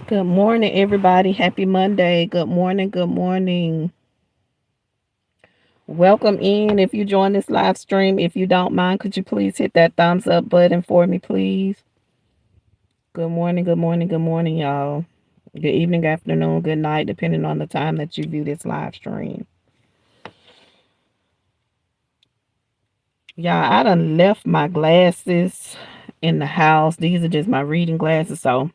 Good morning, everybody. Happy Monday. Good morning. Good morning. Welcome in. If you join this live stream, if you don't mind, could you please hit that thumbs up button for me, please? Good morning. Good morning. Good morning, y'all. Good evening, afternoon, good night, depending on the time that you view this live stream. Y'all, I done left my glasses in the house. These are just my reading glasses. So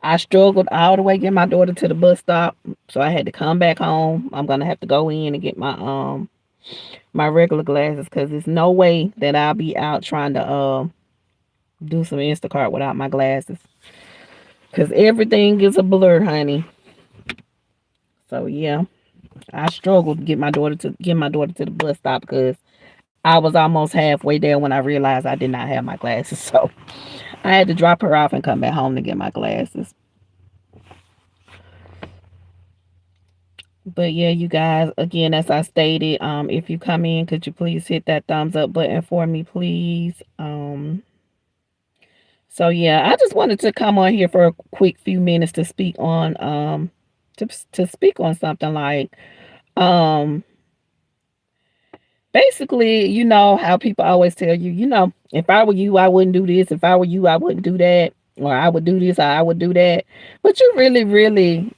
I struggled all the way to get my daughter to the bus stop. So I had to come back home. I'm gonna have to go in and get my regular glasses because there's no way that I'll be out trying to do some Instacart without my glasses. Because everything is a blur, honey. So yeah, I struggled to get my daughter to the bus stop because I was almost halfway there when I realized I did not have my glasses. So I had to drop her off and come back home to get my glasses. But yeah, you guys, again, as I stated, if you come in, could you please hit that thumbs up button for me, please? So yeah, I just wanted to come on here for a quick few minutes to speak on to speak on something like um basically, you know how people always tell you, if I were you, I wouldn't do this. If I were you, I wouldn't do that. Or I would do this, or I would do that. But you really, really,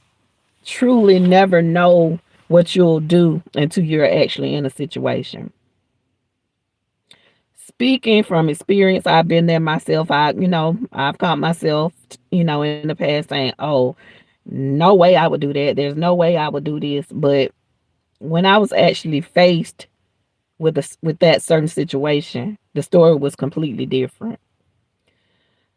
truly never know what you'll do until you're actually in a situation. Speaking from experience, I've been there myself. I've caught myself, in the past saying, "Oh, no way I would do that. There's no way I would do this." But when I was actually faced with that certain situation, the story was completely different.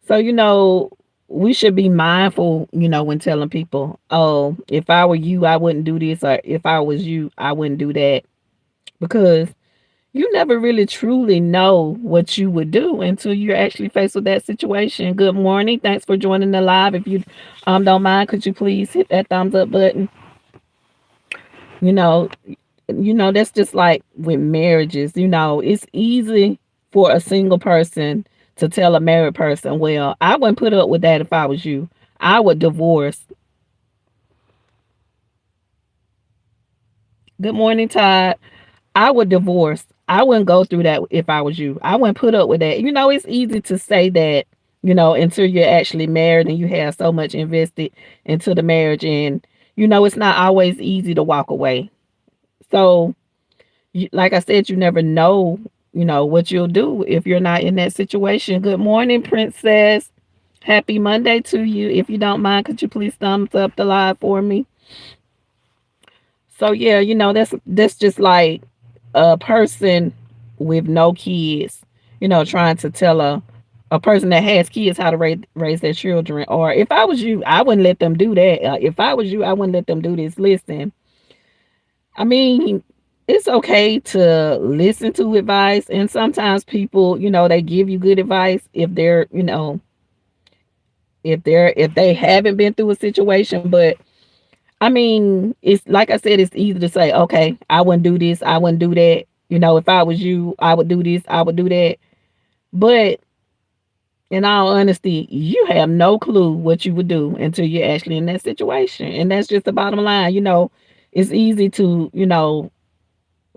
So, we should be mindful, when telling people, "Oh, if I were you, I wouldn't do this," or "If I was you, I wouldn't do that," because you never really truly know what you would do until you're actually faced with that situation. Good morning. Thanks for joining the live. If you don't mind, could you please hit that thumbs up button? You know, that's just like with marriages. It's easy for a single person to tell a married person, "Well, I wouldn't put up with that if I was you. I would divorce." Good morning, Todd. I would divorce. I wouldn't go through that if I was you. I wouldn't put up with that. It's easy to say that, until you're actually married and you have so much invested into the marriage. And, it's not always easy to walk away. So, like I said, you never know, what you'll do if you're not in that situation. Good morning, Princess. Happy Monday to you. If you don't mind, could you please thumbs up the live for me? So yeah, that's just like a person with no kids, trying to tell a person that has kids how to raise their children. Or if I was you, I wouldn't let them do that. If I was you, I wouldn't let them do this. Listen, I mean, it's okay to listen to advice, and sometimes people, they give you good advice if they're, if they haven't been through a situation. But I mean, it's like I said, it's easy to say, "Okay, I wouldn't do this, I wouldn't do that." If I was you, I would do this, I would do that. But in all honesty, you have no clue what you would do until you're actually in that situation. And that's just the bottom line. It's easy to,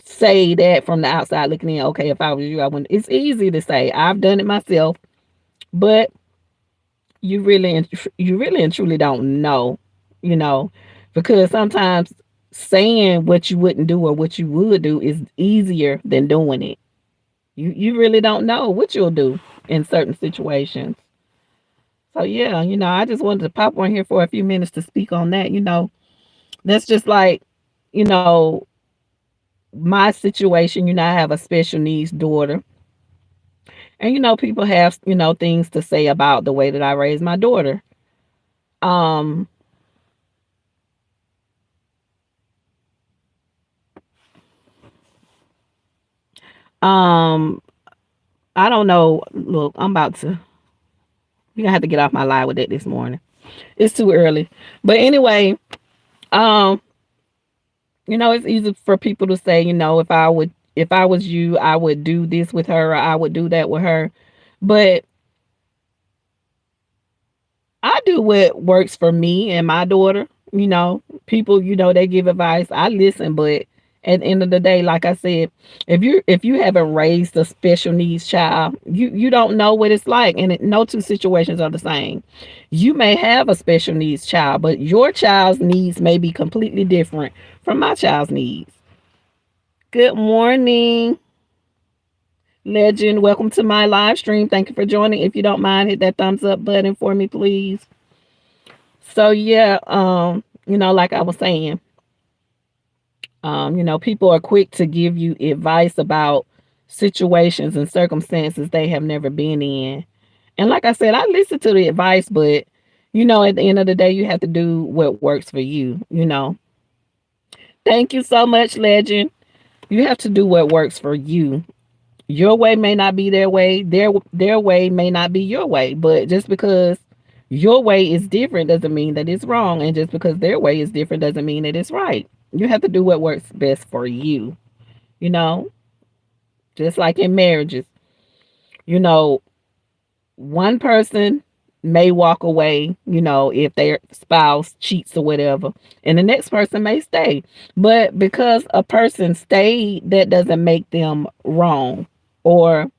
say that from the outside looking in. Okay, if I was you, I wouldn't. It's easy to say. I've done it myself, but you really and truly don't know, you know, because sometimes saying what you wouldn't do or what you would do is easier than doing it. You really don't know what you'll do in certain situations. So yeah, I just wanted to pop on here for a few minutes to speak on that. That's just like, you know, my situation. I have a special needs daughter. And people have, things to say about the way that I raised my daughter. Um um I don't know. Look, I'm about to you're gonna have to get off my line with that this morning. It's too early. But anyway, um, it's easy for people to say, if I was you, I would do this with her or I would do that with her. But I do what works for me and my daughter. People, they give advice. I listen, but at the end of the day, like I said, if you haven't raised a special needs child, you don't know what it's like, and no two situations are the same. You may have a special needs child, but your child's needs may be completely different from my child's needs. Good morning, Legend. Welcome to my live stream. Thank you for joining. If you don't mind, hit that thumbs up button for me, please. So yeah, like I was saying, people are quick to give you advice about situations and circumstances they have never been in. And like I said, I listen to the advice, but at the end of the day, you have to do what works for you. Thank you so much, Legend. You have to do what works for you. Your way may not be their way. Their way may not be your way. But just because your way is different doesn't mean that it's wrong. And just because their way is different doesn't mean that it's right. You have to do what works best for you. You know, just like in marriages, you know, one person may walk away, if their spouse cheats or whatever, and the next person may stay. But because a person stayed, that doesn't make them wrong. Or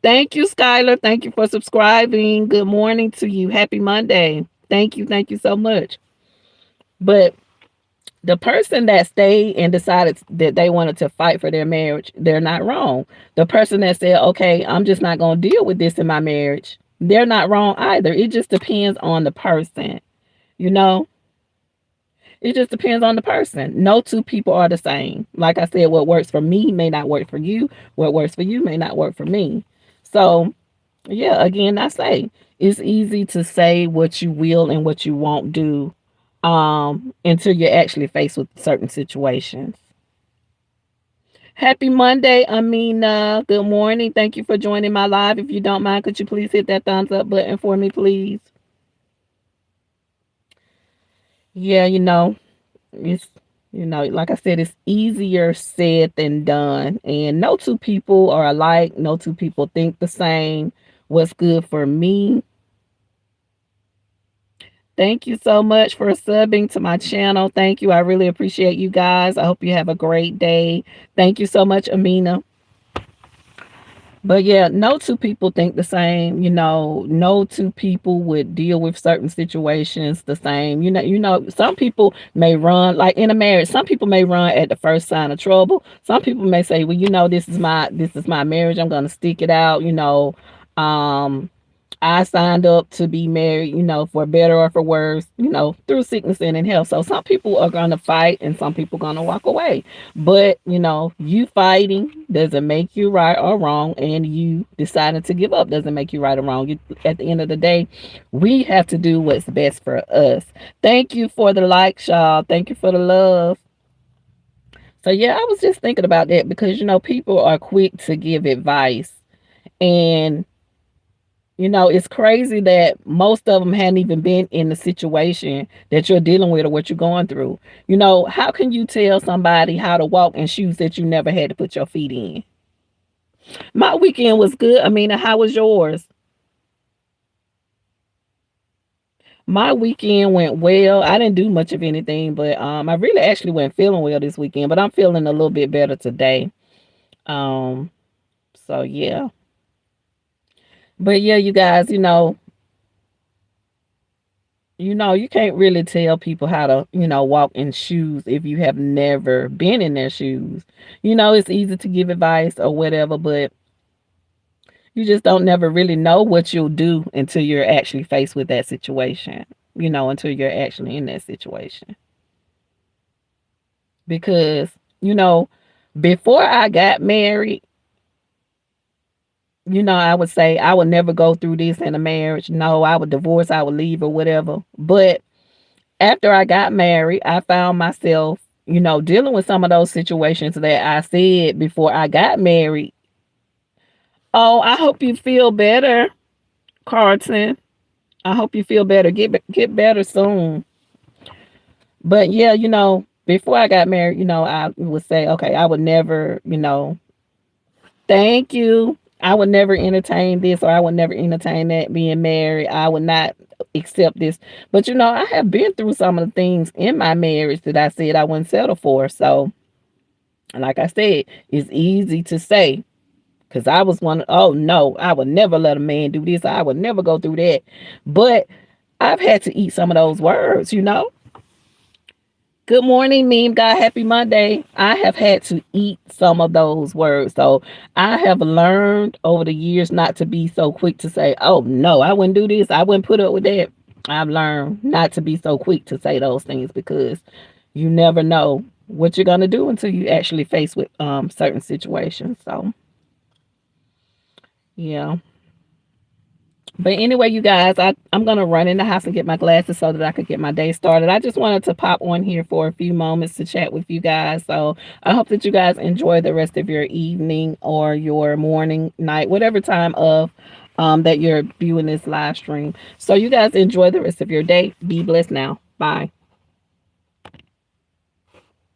thank you, Skylar. Thank you for subscribing. Good morning to you. Happy Monday. Thank you. Thank you so much. But the person that stayed and decided that they wanted to fight for their marriage, they're not wrong. The person that said, okay, I'm just not going to deal with this in my marriage, they're not wrong either. It just depends on the person. You know, it just depends on the person. No two people are the same. Like I said, what works for me may not work for you. What works for you may not work for me. So, yeah, again, I say it's easy to say what you will and what you won't do until you're actually faced with certain situations. Happy Monday, Amina. Good morning. Thank you for joining my live. If you don't mind, could you please hit that thumbs up button for me, please? Yeah, it's like I said, it's easier said than done. And no two people are alike. No two people think the same. What's good for me? Thank you so much for subbing to my channel. Thank you. I really appreciate you guys. I hope you have a great day. Thank you so much, Amina. But yeah, no two people think the same. No two people would deal with certain situations the same. Some people may run, like in a marriage, some people may run at the first sign of trouble. Some people may say, well, this is my marriage. I'm gonna stick it out. Um, I signed up to be married, for better or for worse, through sickness and in health. So some people are going to fight and some people going to walk away. But, you fighting doesn't make you right or wrong. And you deciding to give up doesn't make you right or wrong. At the end of the day, we have to do what's best for us. Thank you for the like, y'all. Thank you for the love. So, yeah, I was just thinking about that because, people are quick to give advice. And it's crazy that most of them hadn't even been in the situation that you're dealing with or what you're going through. How can you tell somebody how to walk in shoes that you never had to put your feet in? My weekend was good. I mean, how was yours? My weekend went well. I didn't do much of anything, but I really actually went feeling well this weekend, but I'm feeling a little bit better today. Um, so yeah. But yeah, you guys, you can't really tell people how to, walk in shoes if you have never been in their shoes. It's easy to give advice or whatever, but you just don't never really know what you'll do until you're actually faced with that situation, until you're actually in that situation. Because, you know, before I got married, I would say I would never go through this in a marriage. No, I would divorce, I would leave or whatever. But after I got married, I found myself, dealing with some of those situations that I said before I got married. Oh, I hope you feel better, Carlton. I hope you feel better. Get better soon. But yeah, before I got married, I would say, okay, I would never, thank you. I would never entertain this, or I would never entertain that, being married. I would not accept this. But I have been through some of the things in my marriage that I said I wouldn't settle for. So, like I said, it's easy to say, because I was one, oh no, I would never let a man do this. I would never go through that. But I've had to eat some of those words. Good morning, meme guy. Happy Monday. I have had to eat some of those words. So I have learned over the years not to be so quick to say, oh no, I wouldn't do this. I wouldn't put up with that. I've learned not to be so quick to say those things, because you never know what you're gonna do until you actually face with certain situations. So yeah. But anyway, you guys, I'm going to run in the house and get my glasses so that I could get my day started. I just wanted to pop on here for a few moments to chat with you guys. So I hope that you guys enjoy the rest of your evening or your morning, night, whatever time of that you're viewing this live stream. So you guys enjoy the rest of your day. Be blessed now. Bye.